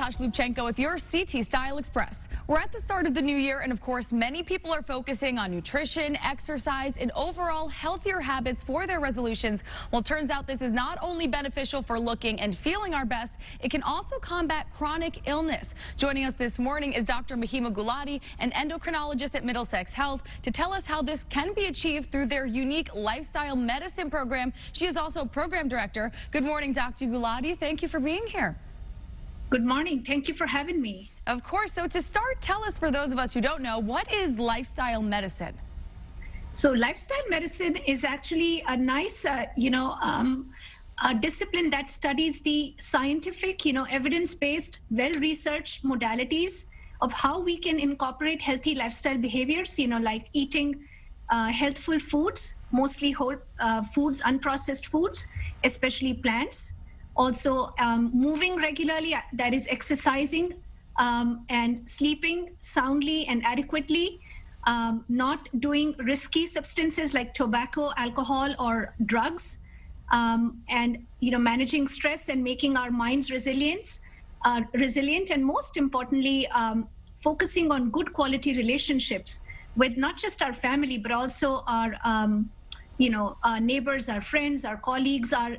Natasha Lubchenko with your CT Style Express. We're at the start of the new year, and of course, many people are focusing on nutrition, exercise, and overall healthier habits for their resolutions. Well, it turns out this is not only beneficial for looking and feeling our best, it can also combat chronic illness. Joining us this morning is Dr. Mahima Gulati, an endocrinologist at Middlesex Health, to tell us how this can be achieved through their unique lifestyle medicine program. She is also program director. Good morning, Dr. Gulati. Thank you for being here. Good morning. Thank you for having me. Of course. So to start, tell us, for those of us who don't know, what is lifestyle medicine? So lifestyle medicine is actually a nice, a discipline that studies the scientific, evidence-based, well-researched modalities of how we can incorporate healthy lifestyle behaviors, like eating healthful foods, mostly whole foods, unprocessed foods, especially plants. Also, moving regularly, that is exercising, and sleeping soundly and adequately, not doing risky substances like tobacco, alcohol, or drugs, and managing stress and making our minds resilient, and most importantly, focusing on good quality relationships with not just our family, but also our our neighbors, our friends, our colleagues, our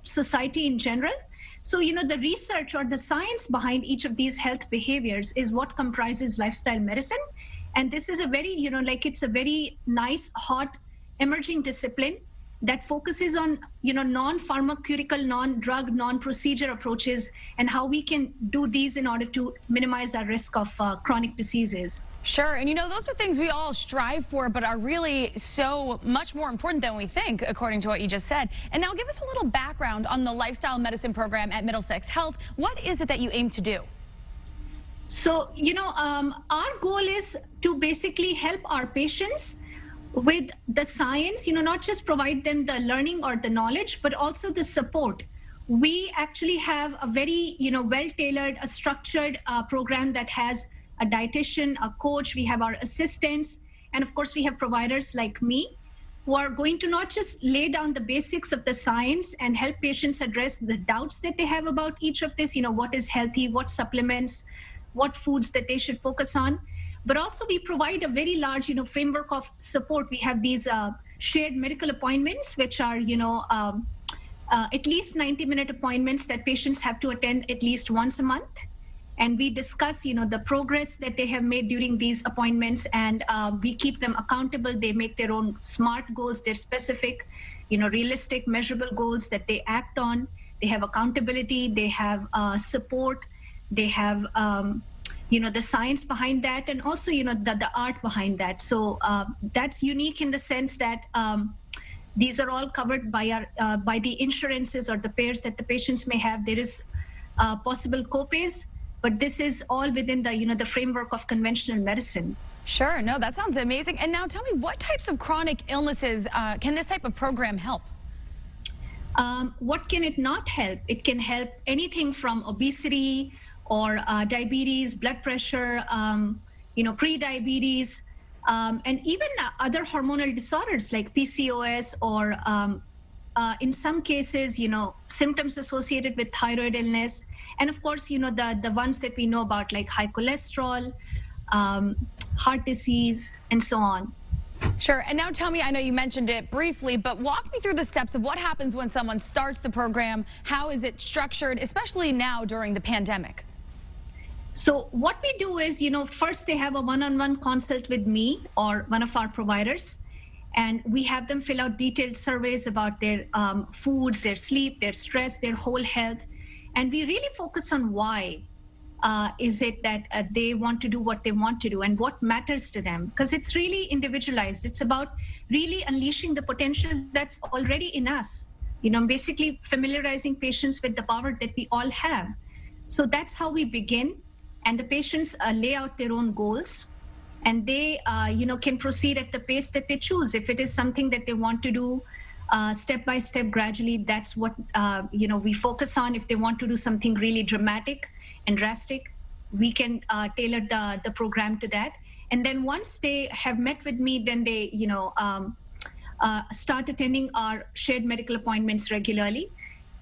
society in general. So the research or the science behind each of these health behaviors is what comprises lifestyle medicine. And this is a very it's a very nice, hot, emerging discipline that focuses on non-pharmaceutical, non-drug, non-procedure approaches, and how we can do these in order to minimize our risk of chronic diseases. Sure. And those are things we all strive for, but are really so much more important than we think, according to what you just said. And now give us a little background on the lifestyle medicine program at Middlesex Health. What is it that you aim to do? So, our goal is to basically help our patients with the science, not just provide them the learning or the knowledge, but also the support. We actually have a very, well-tailored, a structured program that has a dietitian, a coach, we have our assistants, and of course we have providers like me who are going to not just lay down the basics of the science and help patients address the doubts that they have about each of this, what is healthy, what supplements, what foods that they should focus on, but also we provide a very large, framework of support. We have these shared medical appointments, which are, at least 90-minute appointments that patients have to attend at least once a month. And we discuss, the progress that they have made during these appointments, and we keep them accountable. They make their own SMART goals, their specific, realistic, measurable goals that they act on. They have accountability, they have support, they have, the science behind that, and also, the art behind that. So that's unique in the sense that these are all covered by by the insurances or the payers that the patients may have. There is possible copays, but this is all within the the framework of conventional medicine. Sure. No, that sounds amazing. And now tell me, what types of chronic illnesses can this type of program help? What can it not help? It can help anything from obesity or diabetes, blood pressure, pre-diabetes, and even other hormonal disorders like PCOS, or in some cases, symptoms associated with thyroid illness. And of course, the ones that we know about, like high cholesterol, heart disease, and so on. Sure. And now tell me, I know you mentioned it briefly, but walk me through the steps of what happens when someone starts the program. How is it structured, especially now during the pandemic? So what we do is, first they have a one-on-one consult with me or one of our providers, and we have them fill out detailed surveys about their foods, their sleep, their stress, their whole health. And we really focus on why is it that they want to do what they want to do and what matters to them, because it's really individualized. It's about really unleashing the potential that's already in us, basically familiarizing patients with the power that we all have. So that's how we begin. And the patients lay out their own goals, and they can proceed at the pace that they choose. If it is something that they want to do step by step, gradually, that's what we focus on. If they want to do something really dramatic and drastic, we can tailor the program to that. And then once they have met with me, then they start attending our shared medical appointments regularly.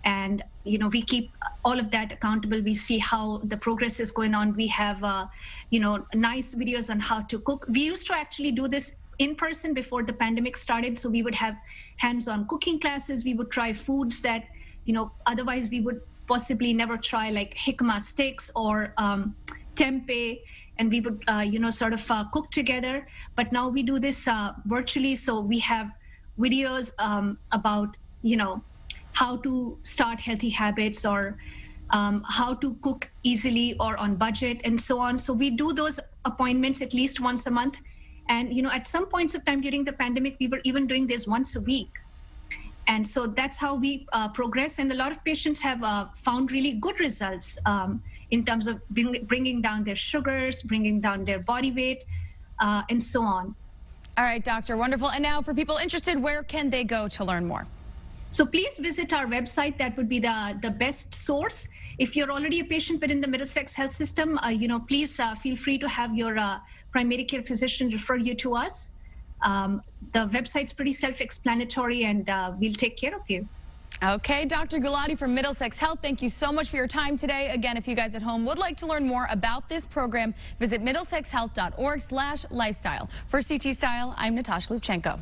And we keep all of that accountable. We see how the progress is going on. We have, nice videos on how to cook. We used to actually do this in person before the pandemic started. So we would have hands-on cooking classes. We would try foods that, otherwise we would possibly never try, like jicama sticks or tempeh. And we would, cook together. But now we do this virtually. So we have videos about, how to start healthy habits, or how to cook easily or on budget, and so on. So we do those appointments at least once a month. And, at some points of time during the pandemic, we were even doing this once a week. And so that's how we progress. And a lot of patients have found really good results in terms of bringing down their sugars, bringing down their body weight, and so on. All right, doctor, wonderful. And now for people interested, where can they go to learn more? So please visit our website. That would be the best source. If you're already a patient within the Middlesex Health System, please feel free to have your primary care physician refer you to us. The website's pretty self-explanatory, and we'll take care of you. Okay, Dr. Gulati from Middlesex Health, thank you so much for your time today. Again, if you guys at home would like to learn more about this program, visit middlesexhealth.org/lifestyle. For CT Style, I'm Natasha Lubchenko.